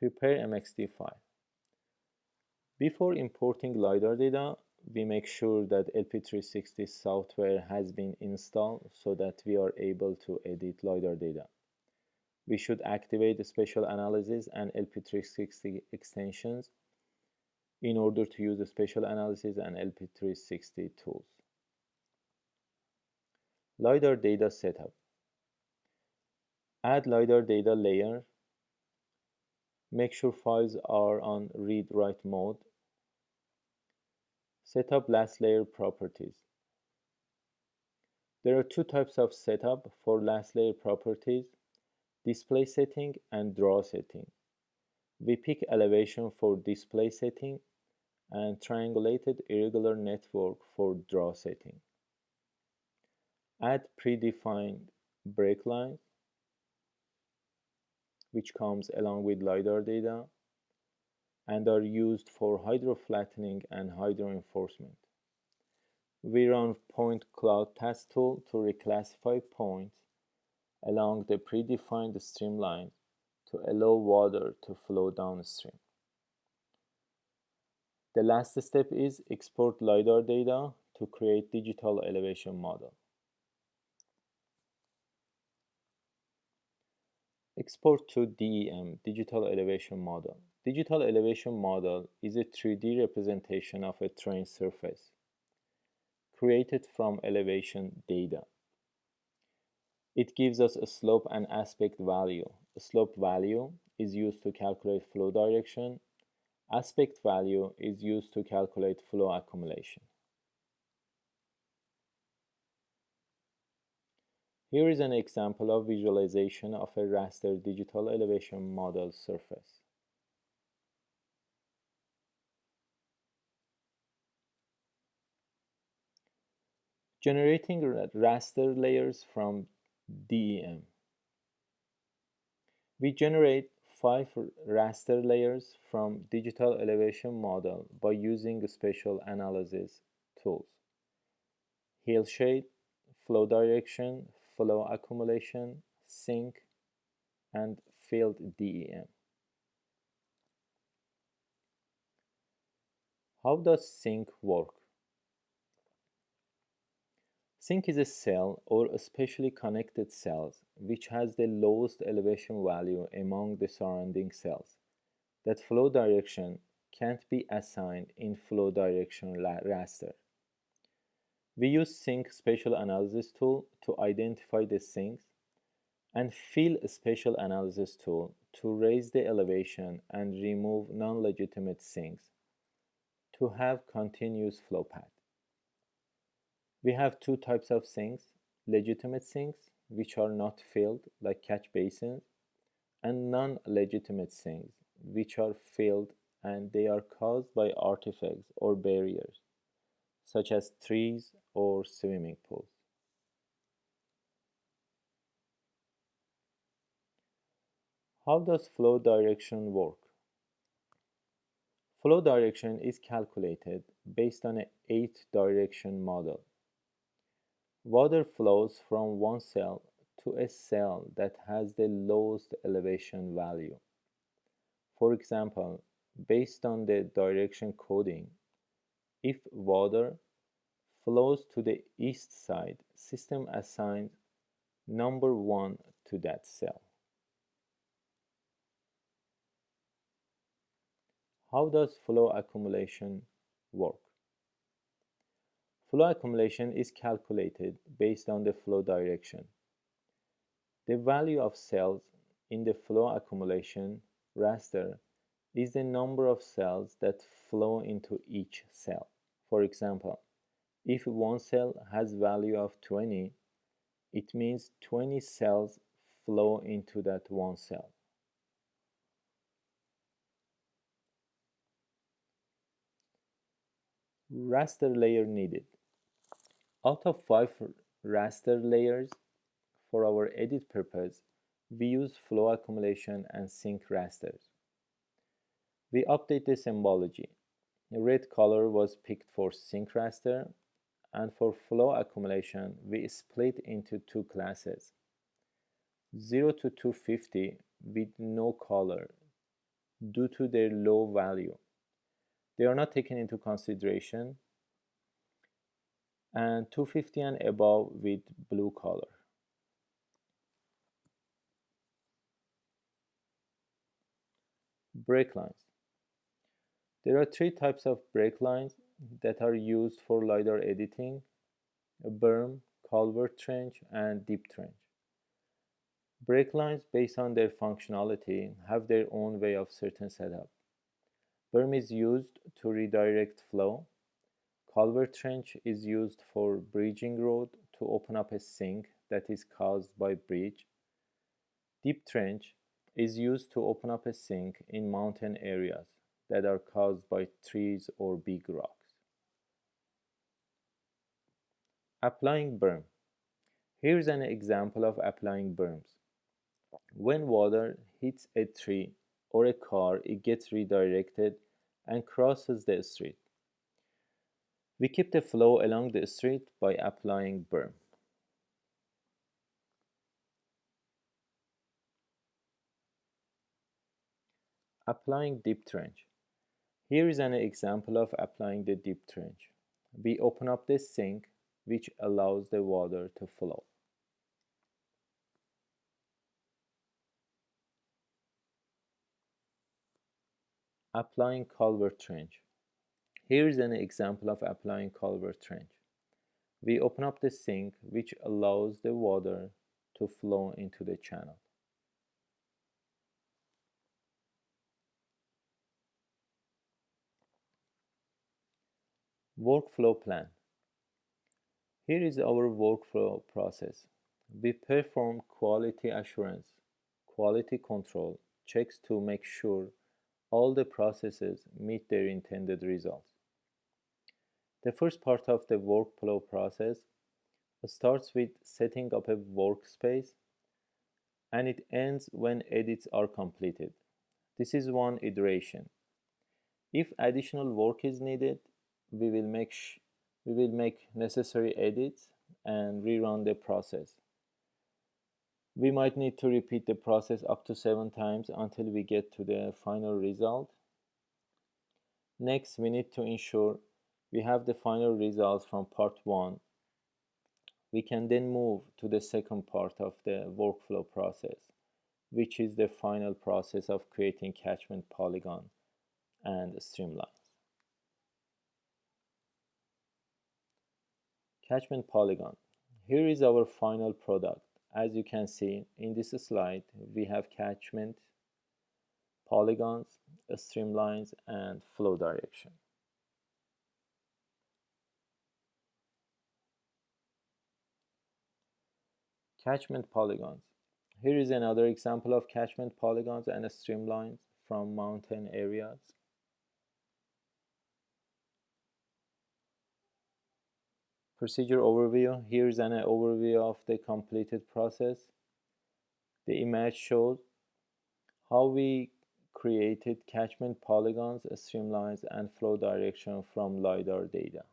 Prepare MXD file. Before importing LiDAR data, we make sure that LP360 software has been installed so that we are able to edit LiDAR data. We should activate Special Analysis and LP360 extensions in order to use the Special Analysis and LP360 tools. LiDAR data setup. Add LiDAR data layer. Make sure files are on read-write mode. Set up last layer properties. There are two types of setup for last layer properties: display setting and draw setting. We pick elevation for display setting and triangulated irregular network for draw setting. Add predefined break lines, which comes along with LiDAR data and are used for hydro flattening and hydro enforcement. We run point cloud task tool to reclassify points along the predefined streamline to allow water to flow downstream. The last step is export LiDAR data to create digital elevation model. Export to DEM, Digital Elevation Model. Digital Elevation Model is a 3D representation of a terrain surface created from elevation data. It gives us a slope and aspect value. A slope value is used to calculate flow direction. Aspect value is used to calculate flow accumulation. Here is an example of visualization of a raster digital elevation model surface. Generating raster layers from DEM. We generate 5 raster layers from digital elevation model by using special analysis tools: hillshade, flow direction, flow accumulation, sink, and field DEM. How does sink work? Sink is a cell or a specially connected cells which has the lowest elevation value among the surrounding cells. That flow direction can't be assigned in flow direction raster. We use sink special analysis tool to identify the sinks and fill special analysis tool to raise the elevation and remove non-legitimate sinks to have continuous flow path. We have two types of sinks: legitimate sinks, which are not filled, like catch basins, and non-legitimate sinks, which are filled and they are caused by artifacts or barriers, such as trees or swimming pools. How does flow direction work? Flow direction is calculated based on an 8-direction model. Water flows from one cell to a cell that has the lowest elevation value. For example, based on the direction coding, if water flows to the east side, system assigns number 1 to that cell. How does flow accumulation work? Flow accumulation is calculated based on the flow direction. The value of cells in the flow accumulation raster is the number of cells that flow into each cell. For example, if one cell has value of 20, it means 20 cells flow into that one cell. Raster layer needed. Out of 5 raster layers for our edit purpose, we use flow accumulation and sink rasters. We update the symbology. The red color was picked for sink raster, and for flow accumulation, we split into 2 classes: 0 to 250 with no color, due to their low value. They are not taken into consideration, and 250 and above with blue color. Break lines. There are three types of break lines that are used for LiDAR editing: a berm, culvert trench, and deep trench. Break lines, based on their functionality, have their own way of certain setup. Berm is used to redirect flow. Culvert trench is used for bridging road to open up a sink that is caused by bridge. Deep trench is used to open up a sink in mountain areas that are caused by trees or big rocks. Applying berm. Here's an example of applying berms. When water hits a tree or a car, it gets redirected and crosses the street. We keep the flow along the street by applying berm. Applying deep trench. Here is an example of applying the deep trench. We open up the sink, which allows the water to flow. Applying culvert trench. Here is an example of applying culvert trench. We open up the sink, which allows the water to flow into the channel. Workflow plan. Here is our workflow process. We perform quality assurance, quality control checks to make sure all the processes meet their intended results. The first part of the workflow process starts with setting up a workspace, and it ends when edits are completed. This is one iteration. If additional work is needed, we will make necessary edits and rerun the process. We might need to repeat the process up to 7 times until we get to the final result. Next, we need to ensure we have the final results from part 1. We can then move to the second part of the workflow process, which is the final process of creating catchment polygon and streamlines. Catchment polygon. Here is our final product. As you can see in this slide, we have catchment, polygons, streamlines, and flow direction. Catchment polygons. Here is another example of catchment polygons and streamlines from mountain areas. Procedure overview. Here is an overview of the completed process. The image shows how we created catchment polygons, streamlines, and flow direction from LiDAR data.